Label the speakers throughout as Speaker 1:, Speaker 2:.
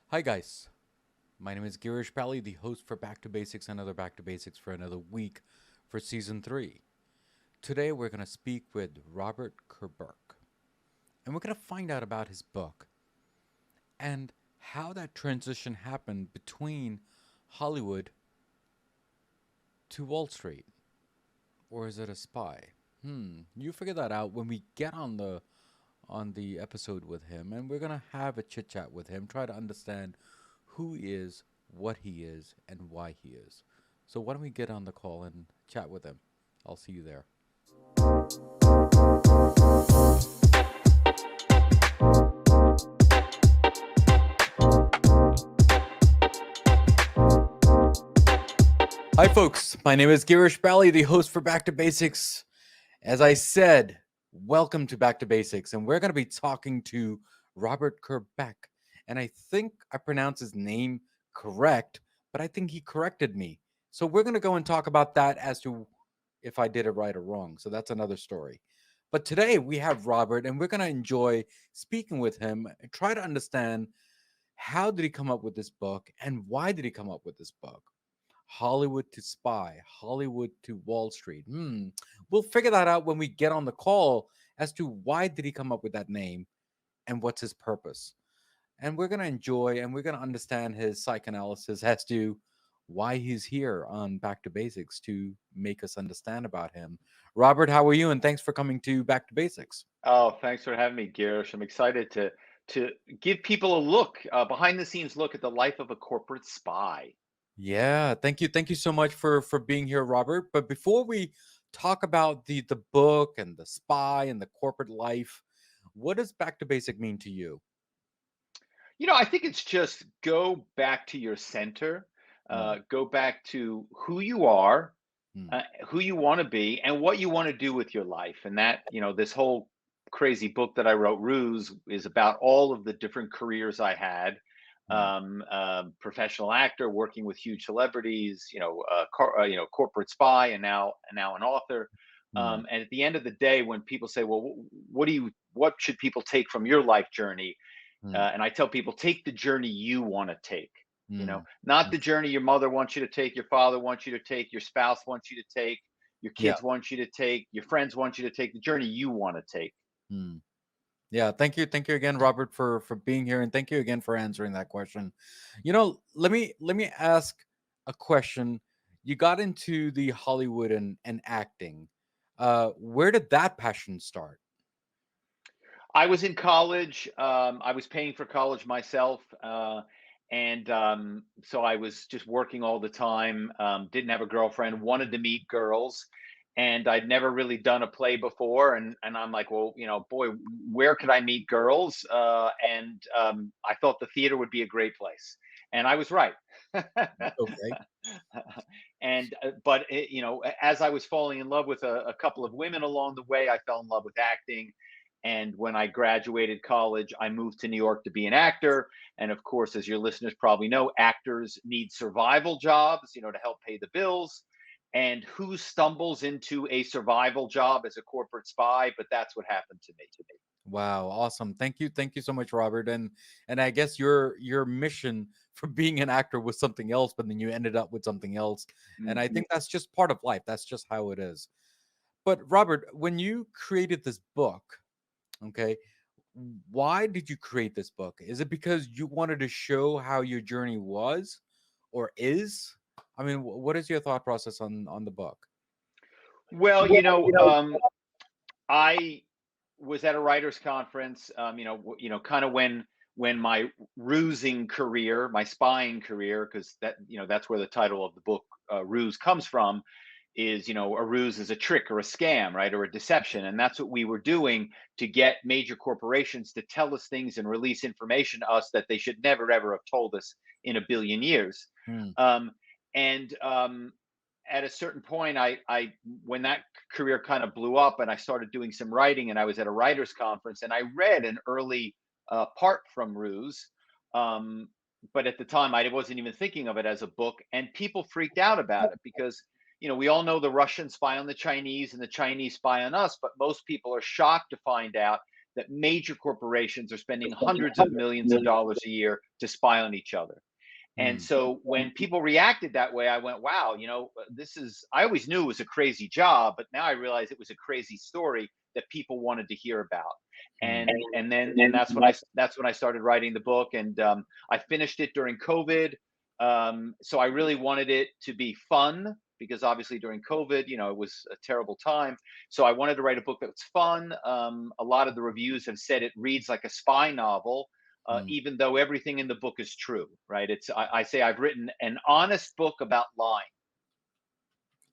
Speaker 1: Hi guys, my name is Girish Pally, the host for Back to Basics, another Back to Basics for another week for season 3. Today we're going to speak with Robert Kerbeck, and we're going to find out about his book and how that transition happened between Hollywood to Wall Street. Or is it a spy? You figure that out when we get on the episode with him, and we're gonna have a chit chat with him, try to understand who he is, what he is, and why he is. So why don't we get on the call and chat with him? I'll see you there. Hi, folks. My name is Girish Bally, the host for Back to Basics. As I said, welcome to Back to Basics, and we're going to be talking to Robert Kerbeck. And I think I pronounced his name correct, but I think he corrected me. So we're going to go and talk about that as to if I did it right or wrong. So that's another story. But today we have Robert, and we're going to enjoy speaking with him and try to understand how did he come up with this book and why did he come up with this book. Hollywood to spy, Hollywood to Wall Street. We'll figure that out when we get on the call as to why did he come up with that name and what's his purpose. And we're going to enjoy and we're going to understand his psychoanalysis as to why he's here on Back to Basics to make us understand about him. Robert, how are you? And thanks for coming to Back to Basics.
Speaker 2: Oh, thanks for having me, Girish. I'm excited to give people a look, behind the scenes look at the life of a corporate spy.
Speaker 1: Yeah, thank you so much for being here, Robert. But before we talk about the book and the spy and the corporate life, what does back to basic mean to you?
Speaker 2: I think it's just go back to your center,
Speaker 1: Mm,
Speaker 2: go back to who you are,
Speaker 1: mm,
Speaker 2: who you want to be, and what you want to do with your life. And that, this whole crazy book that I wrote, Ruse, is about all of the different careers I had.
Speaker 1: mm,
Speaker 2: Professional actor, working with huge celebrities, corporate spy, and now an author.
Speaker 1: mm,
Speaker 2: And at the end of the day, when people say, "Well, what should people take from your life journey?"
Speaker 1: mm,
Speaker 2: And I tell people, take the journey you want to take.
Speaker 1: mm.
Speaker 2: Not
Speaker 1: Mm.
Speaker 2: the journey your mother wants you to take, your father wants you to take, your spouse wants you to take, your
Speaker 1: Yeah.
Speaker 2: kids want you to take, your friends want you to take. The journey you want to take.
Speaker 1: Mm. Yeah, thank you again, Robert, for being here, and thank you again for answering that question. Let me ask a question. You got into the Hollywood and acting. Where did that passion start?
Speaker 2: I was in college. I was paying for college myself. And So I was just working all the time, didn't have a girlfriend, wanted to meet girls. And I'd never really done a play before. And I'm like, well, boy, where could I meet girls? I thought the theater would be a great place. And I was right.
Speaker 1: Okay.
Speaker 2: As I was falling in love with a couple of women along the way, I fell in love with acting. And when I graduated college, I moved to New York to be an actor. And of course, as your listeners probably know, actors need survival jobs, to help pay the bills. And who stumbles into a survival job as a corporate spy? But that's what happened to me.
Speaker 1: Wow, awesome. Thank you so much, Robert. And I guess your mission for being an actor was something else, but then you ended up with something else. And I
Speaker 2: Mhm.
Speaker 1: think that's just part of life. That's just how it is. But Robert, when you created this book, okay, why did you create this book? Is it because you wanted to show how your journey was or is? I mean, what is your thought process on the book?
Speaker 2: Well, I was at a writers conference, kind of when my rusing career, my spying career, because that's where the title of the book, Ruse, comes from. Is a ruse is a trick or a scam, right, or a deception, and that's what we were doing to get major corporations to tell us things and release information to us that they should never ever have told us in a billion years.
Speaker 1: Hmm.
Speaker 2: Um, and At a certain point, I when that career kind of blew up, and I started doing some writing, and I was at a writers conference, and I read an early part from Ruse. Um, but at the time, I wasn't even thinking of it as a book, and people freaked out about it because we all know the Russians spy on the Chinese and the Chinese spy on us, but most people are shocked to find out that major corporations are spending hundreds of millions of dollars a year to spy on each other. And
Speaker 1: Mm.
Speaker 2: so when people reacted that way, I went, wow, this is, I always knew it was a crazy job, but now I realized it was a crazy story that people wanted to hear about.
Speaker 1: Mm.
Speaker 2: And that's when I started writing the book, and I finished it during COVID. So I really wanted it to be fun, because obviously during COVID, it was a terrible time. So I wanted to write a book that was fun. A lot of the reviews have said it reads like a spy novel,
Speaker 1: Mm.
Speaker 2: even though everything in the book is true, right? I say I've written an honest book about lying.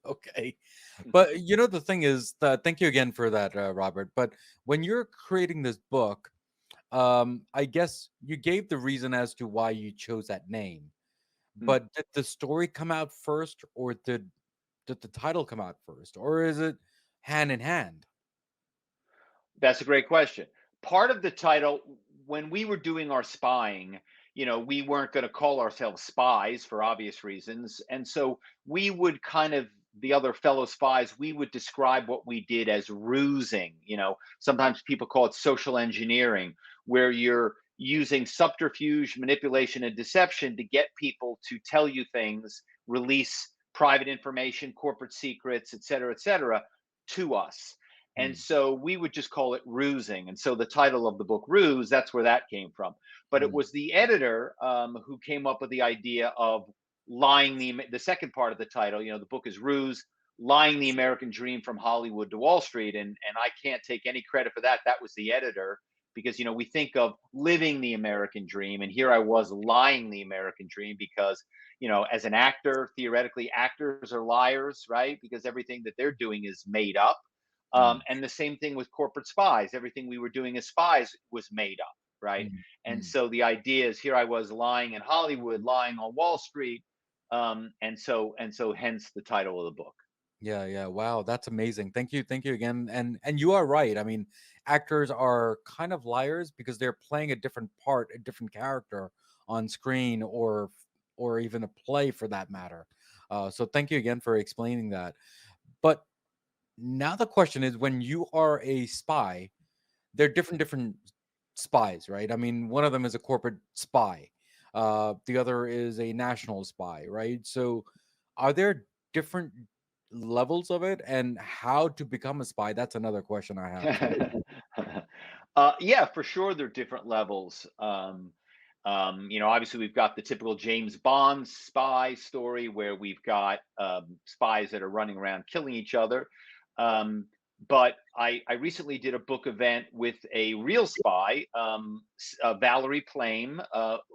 Speaker 1: Okay. But the thing is that, thank you again for that, Robert. But when you're creating this book, I guess you gave the reason as to why you chose that name.
Speaker 2: Mm.
Speaker 1: But did the story come out first, or did the title come out first, or is it hand in hand?
Speaker 2: That's a great question. Part of the title, when we were doing our spying, we weren't going to call ourselves spies for obvious reasons. And so we would the other fellow spies, we would describe what we did as rusing. Sometimes people call it social engineering, where you're using subterfuge, manipulation, and deception to get people to tell you things, release private information, corporate secrets, et cetera, to us. And
Speaker 1: Mm.
Speaker 2: so we would just call it rusing. And so the title of the book, Ruse, that's where that came from. But it
Speaker 1: Mm.
Speaker 2: was the editor who came up with the idea of lying the second part of the title. The book is Ruse, Lying the American Dream from Hollywood to Wall Street. And I can't take any credit for that. That was the editor, because, we think of living the American dream. And here I was lying the American dream because, as an actor, theoretically, actors are liars, right? Because everything that they're doing is made up.
Speaker 1: Mm.
Speaker 2: And the same thing with corporate spies. Everything we were doing as spies was made up, right?
Speaker 1: Mm.
Speaker 2: And
Speaker 1: Mm.
Speaker 2: so the idea is, here I was lying in Hollywood, lying on Wall Street, and so hence the title of the book.
Speaker 1: Yeah, yeah. Wow, that's amazing. Thank you again. And you are right. I mean, actors are kind of liars because they're playing a different part, a different character on screen, or even a play for that matter. So thank you again for explaining that. But now the question is, when you are a spy, they're different spies, right? I mean, one of them is a corporate spy. The other is a national spy, right? So are there different levels of it, and how to become a spy? That's another question I have too.
Speaker 2: Yeah, for sure, there are different levels. Obviously, we've got the typical James Bond spy story, where we've got spies that are running around killing each other. But I recently did a book event with a real spy, Valerie Plame,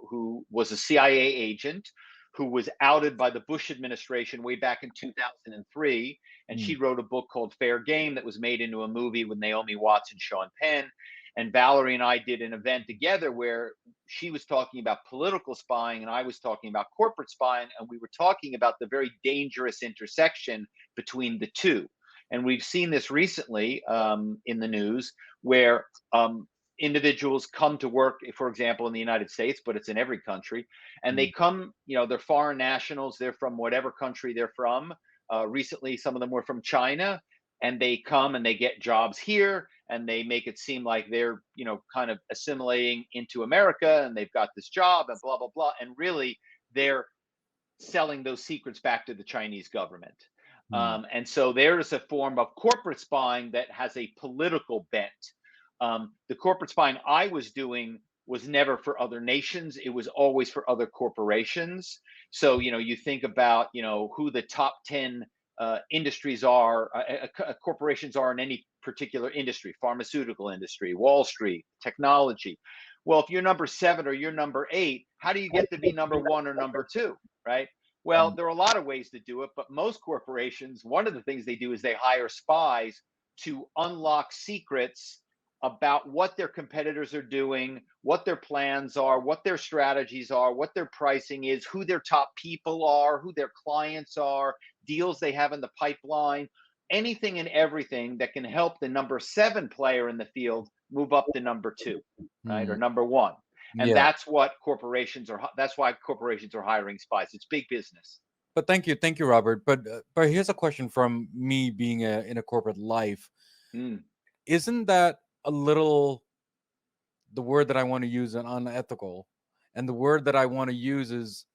Speaker 2: who was a CIA agent who was outed by the Bush administration way back in 2003. And she
Speaker 1: Mm.
Speaker 2: wrote a book called Fair Game that was made into a movie with Naomi Watts and Sean Penn. And Valerie and I did an event together where she was talking about political spying and I was talking about corporate spying. And we were talking about the very dangerous intersection between the two. And we've seen this recently in the news, where individuals come to work, for example, in the United States, but it's in every country, and they
Speaker 1: Mm.
Speaker 2: come, they're foreign nationals, they're from whatever country they're from. Recently, some of them were from China, and they come and they get jobs here, and they make it seem like they're, kind of assimilating into America, and they've got this job, and blah, blah, blah. And really, they're selling those secrets back to the Chinese government.
Speaker 1: Mm.
Speaker 2: And so there is a form of corporate spying that has a political bent. The corporate spying I was doing was never for other nations, it was always for other corporations. So, you think about, who the top 10 industries are, corporations are in any particular industry, pharmaceutical industry, Wall Street, technology. Well, if you're number 7 or you're number 8, how do you get to be number 1 or number 2, right? Well,
Speaker 1: Mm.
Speaker 2: there are a lot of ways to do it, but most corporations, one of the things they do is they hire spies to unlock secrets about what their competitors are doing, what their plans are, what their strategies are, what their pricing is, who their top people are, who their clients are, deals they have in the pipeline, anything and everything that can help the number 7 player in the field move up to number 2, right? Or
Speaker 1: Mm.
Speaker 2: number 1. And
Speaker 1: Yeah.
Speaker 2: that's what corporations are. That's why corporations are hiring spies. It's big business.
Speaker 1: But thank you, Robert. But here's a question from me being in a corporate life.
Speaker 2: Mm.
Speaker 1: Isn't that a little? the word that I want to use is unethical, and the word that I want to use is,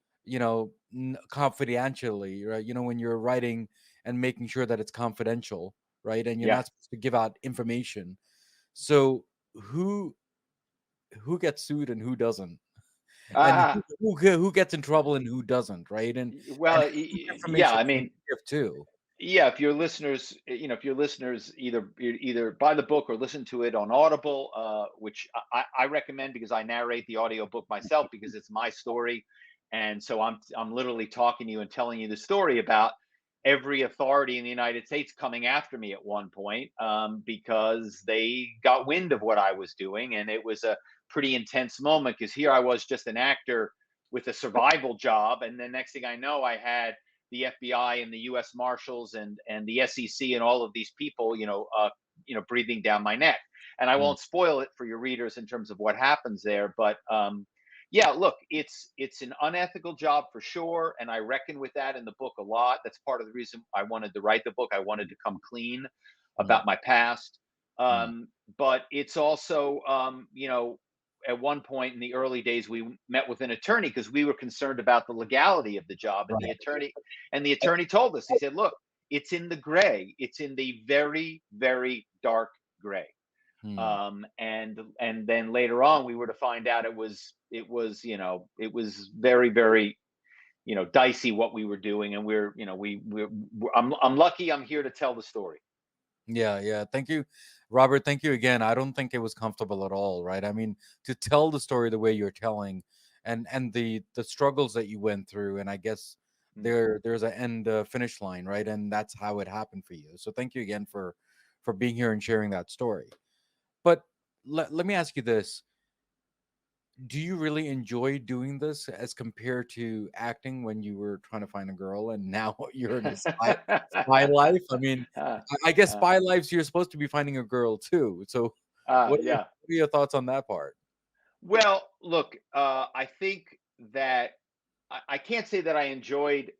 Speaker 1: confidentially, right? When you're writing and making sure that it's confidential, right? And you're
Speaker 2: Yeah.
Speaker 1: not supposed to give out information. So who who gets sued and who doesn't, and
Speaker 2: Ah,
Speaker 1: who gets in trouble and who doesn't, right? And
Speaker 2: well,
Speaker 1: how much
Speaker 2: yeah.
Speaker 1: information
Speaker 2: I
Speaker 1: can you
Speaker 2: mean,
Speaker 1: give too?
Speaker 2: yeah. If your listeners, if your listeners either buy the book or listen to it on Audible, which I recommend because I narrate the audio book myself because it's my story, and so I'm literally talking to you and telling you the story about every authority in the United States coming after me at one point, because they got wind of what I was doing, and it was a pretty intense moment because here I was just an actor with a survival job, and the next thing I know, I had the FBI and the U.S. Marshals and the SEC and all of these people, breathing down my neck. And I
Speaker 1: Mm,
Speaker 2: won't spoil it for your readers in terms of what happens there, but yeah, look, it's an unethical job for sure, and I reckon with that in the book a lot. That's part of the reason I wanted to write the book. I wanted to come clean
Speaker 1: mm,
Speaker 2: about my past,
Speaker 1: mm.
Speaker 2: but it's also, at one point in the early days, we met with an attorney because we were concerned about the legality of the job, and
Speaker 1: Right.
Speaker 2: the attorney told us, he said, "Look, it's in the gray. It's in the very, very dark gray."
Speaker 1: Mm.
Speaker 2: And then later on, we were to find out it was very, very, dicey what we were doing, and I'm lucky I'm here to tell the story.
Speaker 1: Yeah, yeah. Thank you, Robert. Thank you again. I don't think it was comfortable at all, right? I mean, to tell the story the way you're telling, and the struggles that you went through, and I guess
Speaker 2: Mm.
Speaker 1: there's an end finish line, right? And that's how it happened for you. So thank you again for being here and sharing that story. But let me ask you this: do you really enjoy doing this as compared to acting when you were trying to find a girl and now you're in the spy life? I mean,
Speaker 2: uh,
Speaker 1: I guess
Speaker 2: uh,
Speaker 1: spy lives you're supposed to be finding a girl too. So
Speaker 2: yeah.
Speaker 1: what are your thoughts on that part?
Speaker 2: Well, look, I think that I can't say that I enjoyed,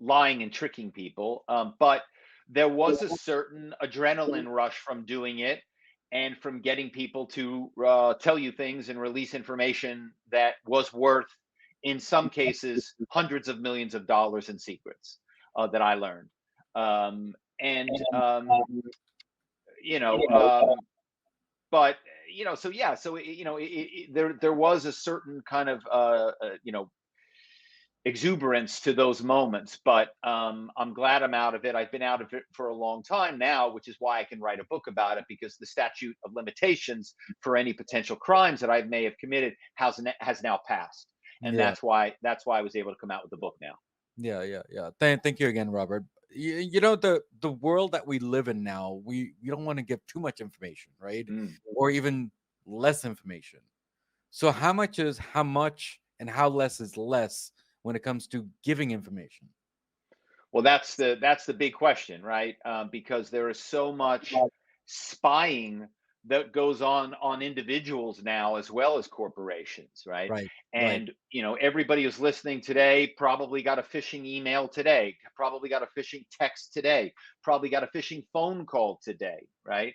Speaker 2: lying and tricking people, but there was a certain adrenaline rush from doing it and from getting people to tell you things and release information that was worth, in some cases, hundreds of millions of dollars in secrets that I learned. And, you know, but so yeah, so there was a certain kind of exuberance to those moments, but I'm glad I'm out of it. I've been out of it for a long time now, which is why I can write a book about it, because the statute of limitations for any potential crimes that I may have committed has now passed, and
Speaker 1: Yeah,
Speaker 2: that's why I was able to come out with the book now.
Speaker 1: yeah, yeah, yeah. Thank you again, Robert. The world that we live in now, we don't want to give too much information, right?
Speaker 2: Mm.
Speaker 1: Or even less information. So how much and how less is less when it comes to giving information?
Speaker 2: Well, that's the big question, right? Because there is so much spying that goes on individuals now as well as corporations, right?
Speaker 1: Right, right,
Speaker 2: And everybody who's listening today probably got a phishing email today, probably got a phishing text today, probably got a phishing phone call today, right?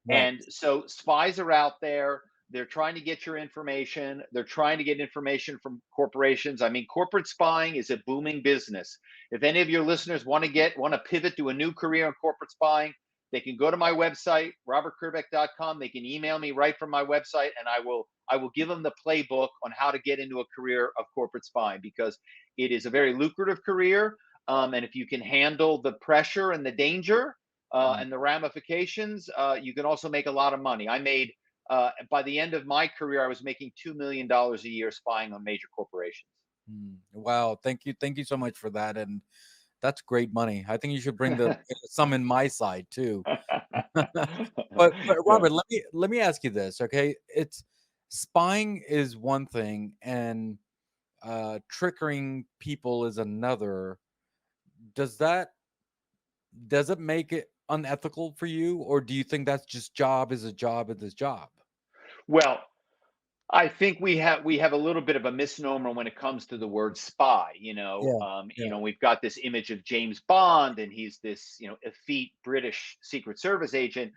Speaker 1: right.
Speaker 2: And so spies are out there. They're trying to get your information. They're trying to get information from corporations. I mean, corporate spying is a booming business. If any of your listeners want to pivot to a new career in corporate spying, they can go to my website, robertkerbeck.com. They can email me right from my website, and I will give them the playbook on how to get into a career of corporate spying, because it is a very lucrative career. And if you can handle the pressure and the danger
Speaker 1: Mm,
Speaker 2: and the ramifications, you can also make a lot of money. I made by the end of my career, I was making $2 million a year spying on major corporations.
Speaker 1: Wow, thank you so much for that, and that's great money. I think you should bring the some in my side too. But
Speaker 2: Yeah.
Speaker 1: Robert, let me ask you this, okay? It's spying is one thing, and triggering people is another. Does that does it make it unethical for you, or do you think that's just job is a job is a job?
Speaker 2: Well, I think we have a little bit of a misnomer when it comes to the word spy.
Speaker 1: Yeah, yeah,
Speaker 2: We've got this image of James Bond, and he's this effete British Secret Service agent.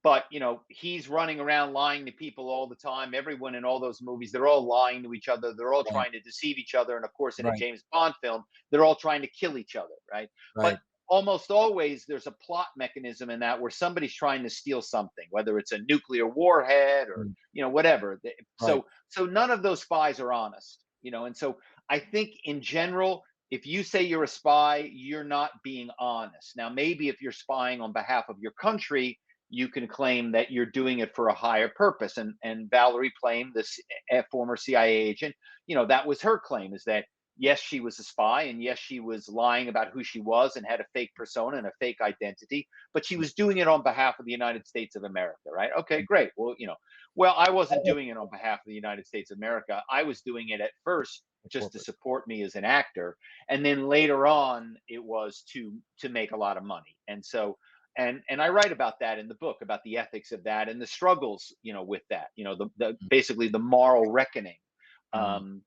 Speaker 2: but he's running around lying to people all the time. Everyone in all those movies, they're all lying to each other. They're all
Speaker 1: Right.
Speaker 2: trying to deceive each other. And of course, in a
Speaker 1: Right.
Speaker 2: James Bond film, they're all trying to kill each other, right? But
Speaker 1: Right.
Speaker 2: almost always there's a plot mechanism in that where somebody's trying to steal something, whether it's a nuclear warhead or
Speaker 1: Mm.
Speaker 2: whatever.
Speaker 1: Right.
Speaker 2: So none of those spies are honest, and so I think in general, if you say you're a spy, you're not being honest. Now, maybe if you're spying on behalf of your country, you can claim that you're doing it for a higher purpose. And Valerie Plame, this former CIA agent, that was her claim, is that yes, she was a spy, and yes, she was lying about who she was and had a fake persona and a fake identity, but she was doing it on behalf of the United States of America, right? Okay, great. Well, well, I wasn't doing it on behalf of the United States of America. I was doing it at first just to
Speaker 1: Corporate.
Speaker 2: support me as an actor, and then later on it was to make a lot of money. And so and I write about that in the book, about the ethics of that and the struggles, with that, the basically the moral reckoning.
Speaker 1: Mm.
Speaker 2: um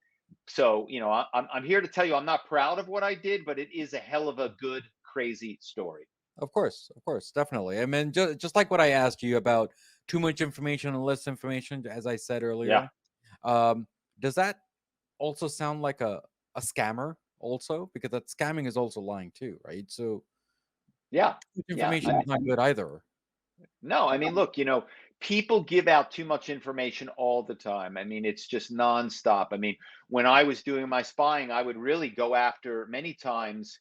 Speaker 2: so I'm here to tell you I'm not proud of what I did, but it is a hell of a good crazy story.
Speaker 1: Of course, definitely. I mean, just like what I asked you about too much information and less information, as I said
Speaker 2: Yeah,
Speaker 1: earlier. Does that also sound like a scammer? Also, because that scamming is also lying too, right? So
Speaker 2: yeah,
Speaker 1: too much
Speaker 2: yeah.
Speaker 1: information is not good either.
Speaker 2: No, I mean, look, people give out too much information all the time. I mean, it's just nonstop. I mean, when I was doing my spying, I would really go after many times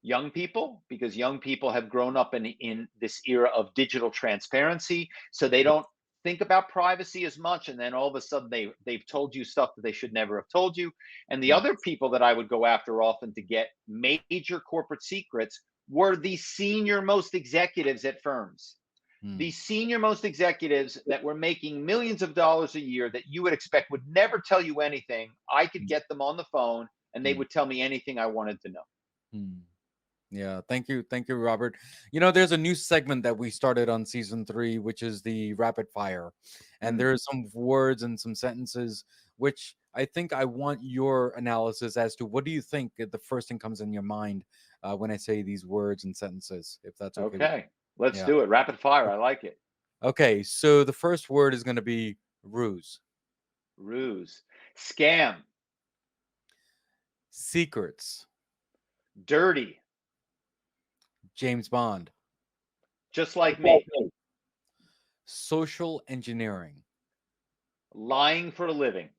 Speaker 2: young people, because young people have grown up in this era of digital transparency, so they don't think about privacy as much, and then all of a sudden they've told you stuff that they should never have told you. And the
Speaker 1: Mm.
Speaker 2: other people that I would go after often to get major corporate secrets were the senior most executives at firms,
Speaker 1: Mm.
Speaker 2: the senior most executives that were making millions of dollars a year that you would expect would never tell you anything. I could
Speaker 1: Mm.
Speaker 2: get them on the phone and they
Speaker 1: Mm.
Speaker 2: would tell me anything I wanted to know.
Speaker 1: Mm. Yeah, thank you, Robert. There's a new segment that we started on season 3, which is the rapid fire, and
Speaker 2: Mm.
Speaker 1: there's some words and some sentences which I think I want your analysis as to what do you think the first thing comes in your mind when I say these words and sentences, if that's okay with
Speaker 2: Okay, let's
Speaker 1: you. Yeah.
Speaker 2: do it. Rapid fire. I like it.
Speaker 1: Okay, so the first word is going to be ruse,
Speaker 2: Ruse. Scam.
Speaker 1: secrets,
Speaker 2: Dirty.
Speaker 1: James Bond,
Speaker 2: Just like me.
Speaker 1: social engineering,
Speaker 2: Lying for a living.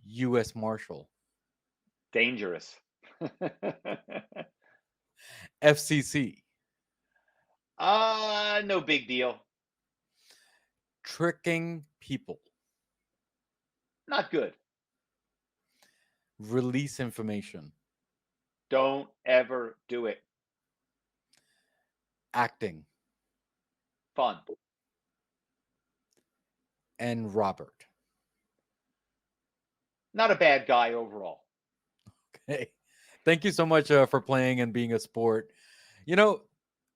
Speaker 1: U.S. Marshal,
Speaker 2: Dangerous.
Speaker 1: FCC,
Speaker 2: No big deal.
Speaker 1: tricking people,
Speaker 2: Not good.
Speaker 1: release information,
Speaker 2: Don't ever do it.
Speaker 1: acting,
Speaker 2: Fun.
Speaker 1: and Robert.
Speaker 2: Not a bad guy overall.
Speaker 1: Okay. Thank you so much for playing and being a sport. You know,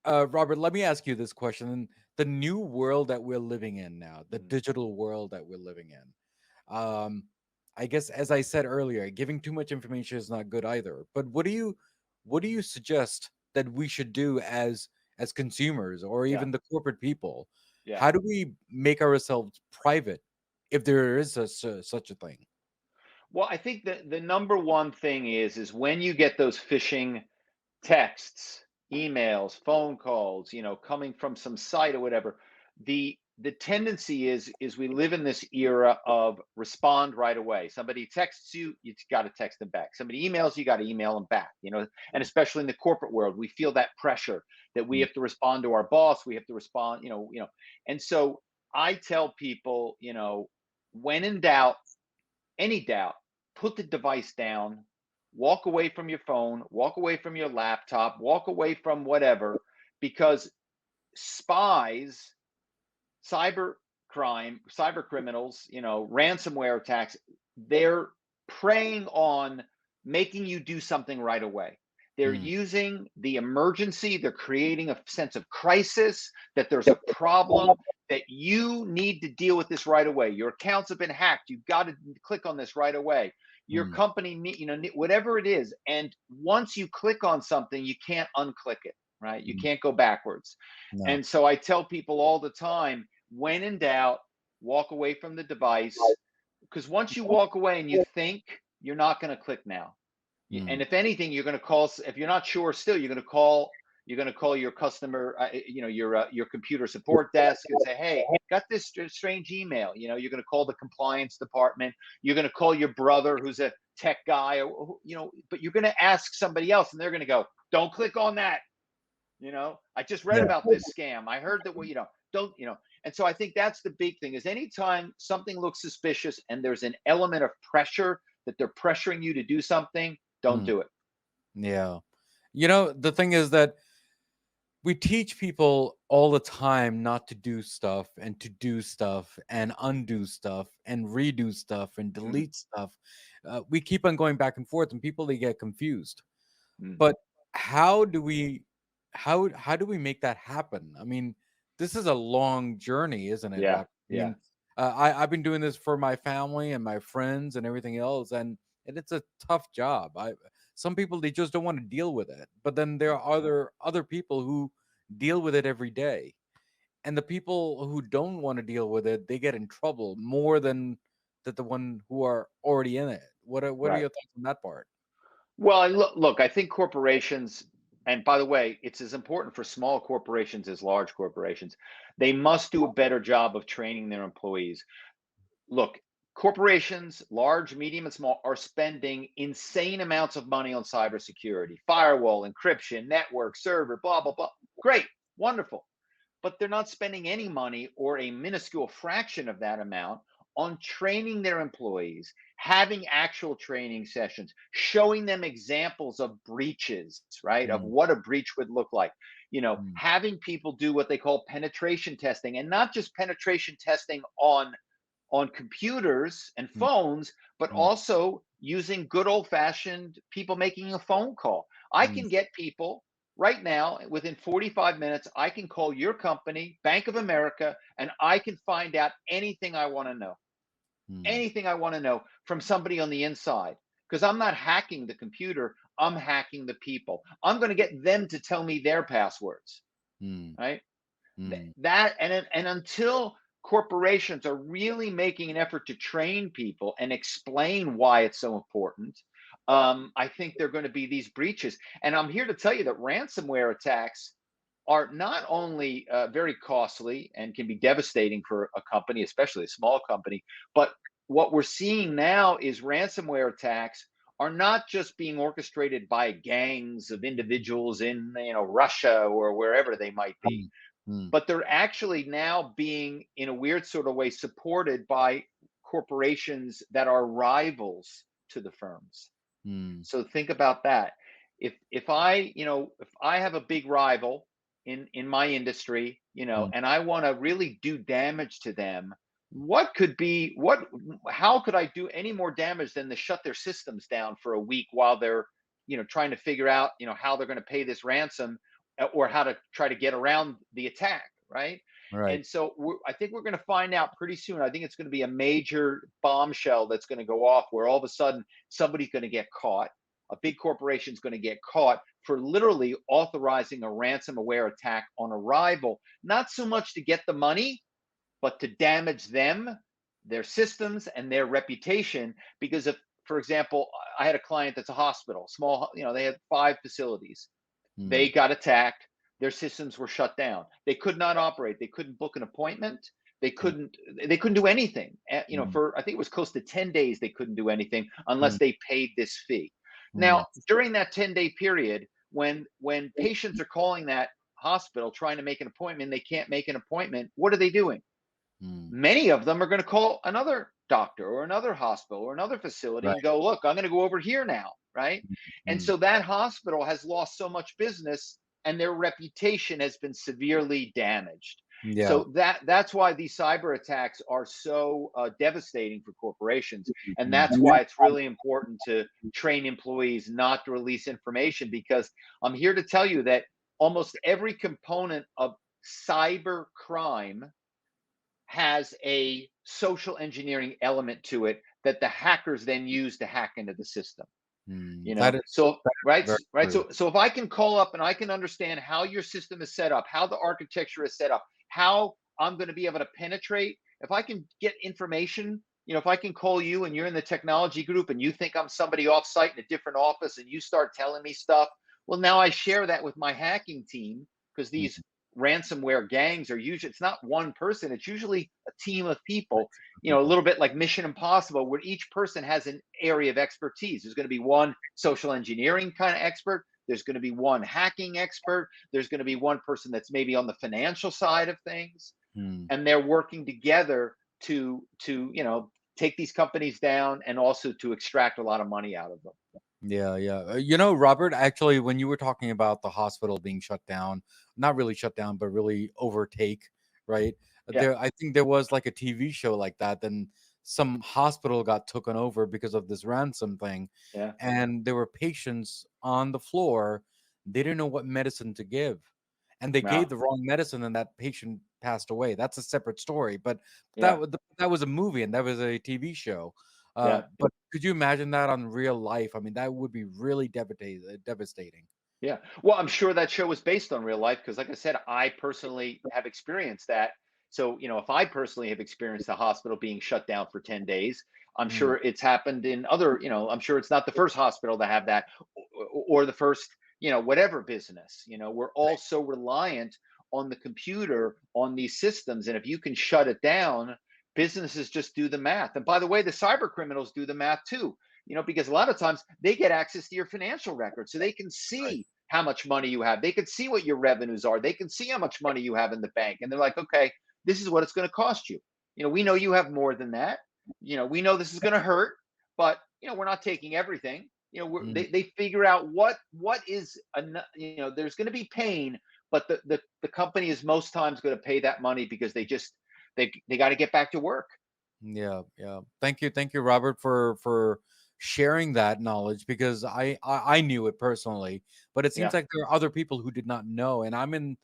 Speaker 1: Robert, let me ask you this question. The new world that we're living in now, the
Speaker 2: Mm.
Speaker 1: digital world that we're living in, I guess, as I said earlier, giving too much information is not good either. But what do you suggest that we should do as consumers or
Speaker 2: Yeah.
Speaker 1: even the corporate people?
Speaker 2: Yeah.
Speaker 1: How do we make ourselves private if there is such a thing?
Speaker 2: Well, I think that the number one thing is when you get those phishing texts, emails, phone calls, coming from some site or whatever, the tendency is we live in this era of respond right away. Somebody texts you, you got to text them back. Somebody emails you, got to email them back. And especially in the corporate world, we feel that pressure that we
Speaker 1: Mm.
Speaker 2: have to respond to our boss. We have to respond, And so I tell people, when in doubt, any doubt, put the device down, walk away from your phone, walk away from your laptop, walk away from whatever, because spies, cyber crime, cyber criminals, ransomware attacks, they're preying on making you do something right away. They're
Speaker 1: Mm.
Speaker 2: using the emergency, they're creating a sense of crisis, that there's a problem, that you need to deal with this right away. Your accounts have been hacked. You've got to click on this right away. Your
Speaker 1: Mm.
Speaker 2: company, whatever it is. And once you click on something, you can't unclick it. right? You
Speaker 1: Mm.
Speaker 2: can't go backwards.
Speaker 1: No.
Speaker 2: And so I tell people all the time, when in doubt, walk away from the device, because once you walk away and you think, you're not going to click now. And
Speaker 1: Mm.
Speaker 2: if anything, you're going to call, if you're not sure still, you're going to call your customer, your computer support desk and say, hey, got this strange email. You're going to call the compliance department. You're going to call your brother who's a tech guy, but you're going to ask somebody else and they're going to go, don't click on that. I just read
Speaker 1: Yeah.
Speaker 2: about this scam. I heard that, don't, and so I think that's the big thing is anytime something looks suspicious and there's an element of pressure that they're pressuring you to do something, don't
Speaker 1: Mm.
Speaker 2: do it.
Speaker 1: Yeah. The thing is that we teach people all the time not to do stuff and to do stuff and undo stuff and redo stuff and
Speaker 2: Mm,
Speaker 1: delete stuff. We keep on going back and forth, and people, they get confused.
Speaker 2: mm.
Speaker 1: But how do we how do we make that happen? I mean, this is a long journey, isn't it,
Speaker 2: Yeah,
Speaker 1: Doc? I
Speaker 2: yeah,
Speaker 1: mean, I've been doing this for my family and my friends and everything else, and it's a tough job. I Some people, they just don't want to deal with it, but then there are other people who deal with it every day, and the people who don't want to deal with it, they get in trouble more than the one who are already in it. What are
Speaker 2: right.
Speaker 1: your thoughts on that part?
Speaker 2: Well, look, I think corporations, and by the way, it's as important for small corporations as large corporations. They must do a better job of training their employees. Look, corporations, large, medium, and small, are spending insane amounts of money on cybersecurity, firewall, encryption, network, server, blah, blah, blah. Great, wonderful. But they're not spending any money or a minuscule fraction of that amount on training their employees, having actual training sessions, showing them examples of breaches, right? Of
Speaker 1: Mm,
Speaker 2: what a breach would look like.
Speaker 1: mm,
Speaker 2: Having people do what they call penetration testing, and not just penetration testing on computers and
Speaker 1: mm,
Speaker 2: phones, but
Speaker 1: mm,
Speaker 2: also using good old fashioned people making a phone call. I
Speaker 1: mm,
Speaker 2: can get people right now within 45 minutes. I can call your company, Bank of America, and I can find out
Speaker 1: mm,
Speaker 2: anything I want to know from somebody on the inside. Because I'm not hacking the computer, I'm hacking the people. I'm going to get them to tell me their passwords,
Speaker 1: mm,
Speaker 2: right?
Speaker 1: mm,
Speaker 2: That and until corporations are really making an effort to train people and explain why it's so important, I think there are going to be these breaches. And I'm here to tell you that ransomware attacks are not only very costly and can be devastating for a company, especially a small company, but what we're seeing now is ransomware attacks are not just being orchestrated by gangs of individuals in Russia or wherever they might be,
Speaker 1: mm, mm,
Speaker 2: but they're actually now being, in a weird sort of way, supported by corporations that are rivals to the firms.
Speaker 1: mm,
Speaker 2: So think about that. If I have a big rival in my industry,
Speaker 1: mm,
Speaker 2: and I want to really do damage to them, what could be what how could I do any more damage than to shut their systems down for a week while they're, trying to figure out, how they're going to pay this ransom, or how to try to get around the attack, right?
Speaker 1: right.
Speaker 2: And so I think we're going to find out pretty soon. I think it's going to be a major bombshell that's going to go off where all of a sudden somebody's going to get caught. A big corporation is going to get caught for literally authorizing a ransomware attack on a rival, not so much to get the money, but to damage them, their systems, and their reputation. Because if, for example, I had a client that's a hospital, small, they had 5 facilities. They
Speaker 1: Mm,
Speaker 2: got attacked. Their systems were shut down. They could not operate. They couldn't book an appointment. They
Speaker 1: mm,
Speaker 2: couldn't. They couldn't do anything.
Speaker 1: mm,
Speaker 2: For I think it was close to 10 days, they couldn't do anything unless
Speaker 1: mm,
Speaker 2: they paid this fee.
Speaker 1: mm,
Speaker 2: Now, during that 10-day period, when patients are calling that hospital trying to make an appointment, they can't make an appointment. What are they doing?
Speaker 1: mm,
Speaker 2: Many of them are going to call another doctor or another hospital or another facility and
Speaker 1: right.
Speaker 2: go, look, I'm going to go over here now, right? And
Speaker 1: Mm,
Speaker 2: so that hospital has lost so much business and their reputation has been severely damaged.
Speaker 1: yeah.
Speaker 2: So that's why these cyber attacks are so devastating for corporations, and
Speaker 1: Mm,
Speaker 2: that's why it's really important to train employees not to release information, because I'm here to tell you that almost every component of cyber crime has a social engineering element to it that the hackers then use to hack into the system.
Speaker 1: Mm,
Speaker 2: You
Speaker 1: that
Speaker 2: know,
Speaker 1: is
Speaker 2: so right,
Speaker 1: very
Speaker 2: right.
Speaker 1: true.
Speaker 2: So if I can call up and I can understand how your system is set up, how the architecture is set up, how I'm going to be able to penetrate, if I can get information, if I can call you and you're in the technology group and you think I'm somebody offsite in a different office and you start telling me stuff, well, now I share that with my hacking team, because these
Speaker 1: Mhm.
Speaker 2: ransomware gangs are usually, it's not one person, it's usually a team of people, a
Speaker 1: People.
Speaker 2: little bit like Mission Impossible, where each person has an area of expertise. There's going to be one social engineering kind of expert. There's going to be one hacking expert. There's going to be one person that's maybe on the financial side of things,
Speaker 1: Mm.
Speaker 2: and they're working together to take these companies down and also to extract a lot of money out of them.
Speaker 1: Yeah, yeah. Robert, actually, when you were talking about the hospital being shut down, not really shut down, but really overtake, right?
Speaker 2: Yeah,
Speaker 1: I think there was like a TV show like that. Then some hospital got taken over because of this ransom thing,
Speaker 2: yeah,
Speaker 1: and there were patients on the floor. They didn't know what medicine to give, and they gave
Speaker 2: no,
Speaker 1: the wrong medicine, and that patient passed away. That's a separate story, but
Speaker 2: yeah,
Speaker 1: that was a movie, and that was a TV show.
Speaker 2: yeah.
Speaker 1: But could you imagine that on real life? I mean, that would be really devastating.
Speaker 2: Yeah. Well, I'm sure that show was based on real life because, like I said, I personally have experienced that. So, if I personally have experienced a hospital being shut down for 10 days, I'm
Speaker 1: Mm,
Speaker 2: sure it's happened in other, I'm sure it's not the first hospital to have that, or the first, whatever business. We're all so reliant on the computer, on these systems. And if you can shut it down, businesses just do the math. And by the way, the cyber criminals do the math too, because a lot of times they get access to your financial records, so they can
Speaker 1: right.
Speaker 2: see how much money you have. They can see what your revenues are. They can see how much money you have in the bank. And they're like, okay, this is what it's going to cost you. We know you have more than that. We know this is going to hurt, but we're not taking everything.
Speaker 1: Mm,
Speaker 2: they figure out what is there's going to be pain, but the company is most times going to pay that money because they got to get back to work.
Speaker 1: yeah, yeah. Thank you, Robert, for sharing that knowledge because I knew it personally, but it seems
Speaker 2: Yeah,
Speaker 1: like there are other people who did not know. And I'm in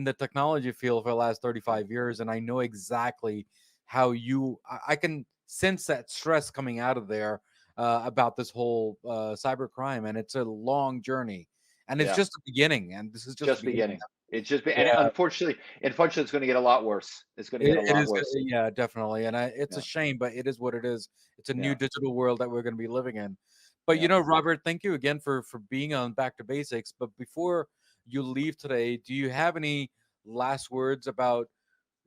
Speaker 1: the technology field for the last
Speaker 2: yeah,
Speaker 1: 35 years, and I know exactly how I can sense that stress coming out of there about this whole cyber crime, and it's a long journey, and it's
Speaker 2: yeah.
Speaker 1: just the beginning, and this is just the
Speaker 2: Just
Speaker 1: beginning.
Speaker 2: beginning. It's just be, and
Speaker 1: Yeah,
Speaker 2: unfortunately, it's going to get a lot worse. It's going to get a
Speaker 1: it
Speaker 2: lot
Speaker 1: is,
Speaker 2: worse.
Speaker 1: yeah, definitely, and it's a
Speaker 2: Yeah,
Speaker 1: shame, but it is what it is. It's a new
Speaker 2: yeah,
Speaker 1: digital world that we're going to be living in. But
Speaker 2: yeah.
Speaker 1: Robert, thank you again for being on Back to Basics. But before you leave today, do you have any last words about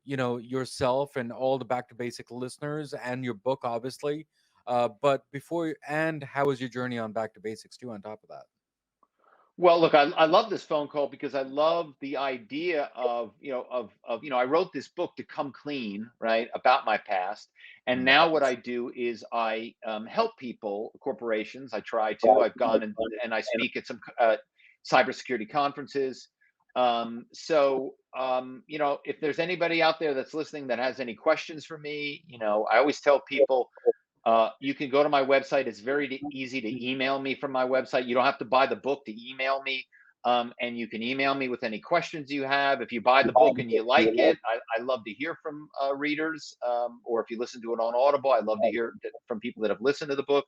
Speaker 1: yourself and all the Back to Basic listeners and your book, obviously? But and how was your journey on Back to Basics too? On top of that.
Speaker 2: Well, look, I love this phone call because I love the idea of I wrote this book to come clean, right, about my past, and
Speaker 1: Mm,
Speaker 2: now what I do is I help people, corporations. I try to. I've gone and I speak at some cybersecurity conferences. If there's anybody out there that's listening that has any questions for me, I always tell people you can go to my website. It's very easy to email me from my website. You don't have to buy the book to email me. And you can email me with any questions you have. If you buy the book and you like it, I love to hear from readers. Or if you listen to it on Audible, I love to hear from people that have listened to the book.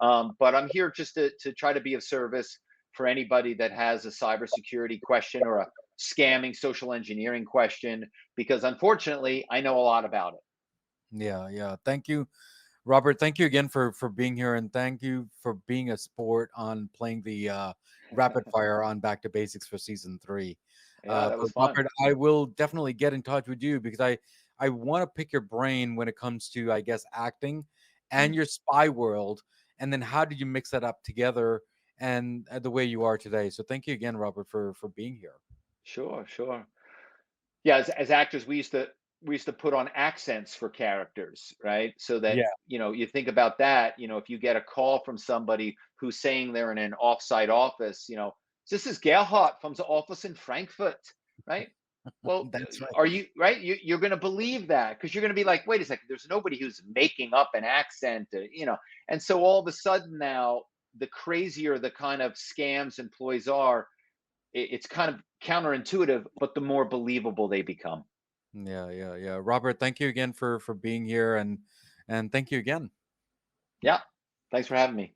Speaker 2: But I'm here just to try to be of service for anybody that has a cybersecurity question or a scamming social engineering question, because unfortunately, I know a lot about it.
Speaker 1: yeah, yeah. Thank you, Robert. Thank you again for being here, and thank you for being a sport on playing the rapid fire on Back to Basics for season 3.
Speaker 2: Yeah, that
Speaker 1: But
Speaker 2: was fun.
Speaker 1: Robert, I will definitely get in touch with you because I want to pick your brain when it comes to, I guess, acting and
Speaker 2: Mm,
Speaker 1: your spy world, and then how did you mix that up together and the way you are today. So thank you again, Robert, for being here.
Speaker 2: sure, sure. Yeah, as actors, we used to put on accents for characters, right? So that
Speaker 1: Yeah,
Speaker 2: you think about that. If you get a call from somebody who's saying they're in an offsite office, this is Gerhard from the office in Frankfurt, right? Well,
Speaker 1: that's right.
Speaker 2: are you right? You're going to believe that because you're going to be like, wait a second, there's nobody who's making up an accent, And so all of a sudden now, the crazier the kind of scams employees are, it's kind of counterintuitive, but the more believable they become.
Speaker 1: Yeah, yeah, yeah. Robert, thank you again for being here and thank you again.
Speaker 2: Yeah. Thanks for having me.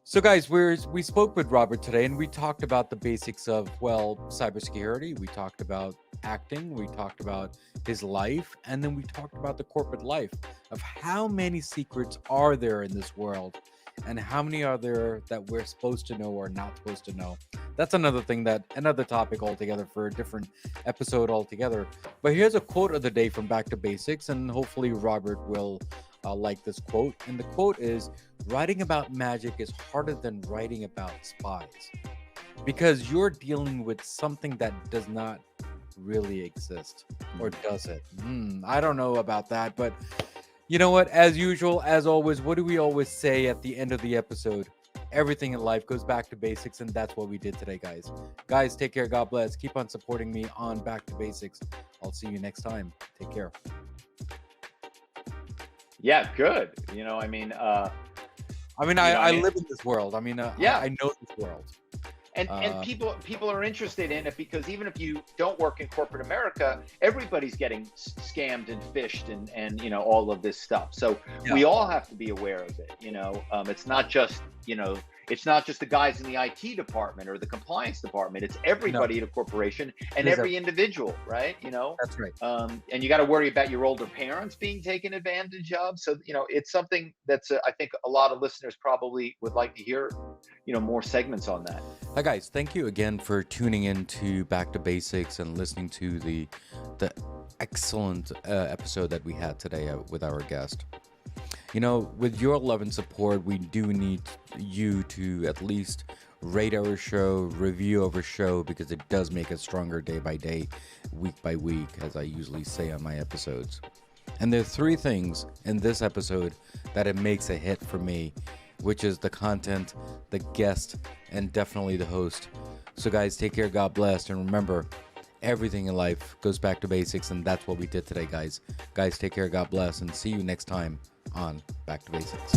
Speaker 1: So, guys, we spoke with Robert today, and we talked about the basics of, well, cybersecurity. We talked about acting. We talked about his life, and then we talked about the corporate life of how many secrets are there in this world, and how many are there that we're supposed to know or not supposed to know. That's another topic altogether for a different episode altogether. But here's a quote of the day from Back to Basics, and hopefully Robert will like this quote. And the quote is, writing about magic is harder than writing about spies, because you're dealing with something that does not really exist. Or does it? I don't know about that, but you know what? As usual, as always, what do we always say at the end of the episode? Everything in life goes back to basics, and that's what we did today, guys. Guys, take care. God bless. Keep on supporting me on Back to Basics. I'll see you next time. Take care.
Speaker 2: Yeah, good.
Speaker 1: I live in this world.
Speaker 2: Yeah.
Speaker 1: I know this world.
Speaker 2: And people are interested in it, because even if you don't work in corporate America, everybody's getting scammed and phished and all of this stuff. So we all have to be aware of it. It's not just the guys in the IT department or the compliance department. It's everybody at a corporation and every individual, right?
Speaker 1: That's right.
Speaker 2: And you got to worry about your older parents being taken advantage of. So it's something that's I think a lot of listeners probably would like to hear more segments on that.
Speaker 1: Hi guys, thank you again for tuning in to Back to Basics and listening to the excellent episode that we had today with our guest. With your love and support, we do need you to at least rate our show, review our show, because it does make us stronger day by day, week by week, as I usually say on my episodes. And there are 3 things in this episode that it makes a hit for me, which is the content, the guest, and definitely the host. So guys, take care, God bless, and remember, everything in life goes back to basics, and that's what we did today, guys. Guys, take care, God bless, and see you next time on Back to Basics.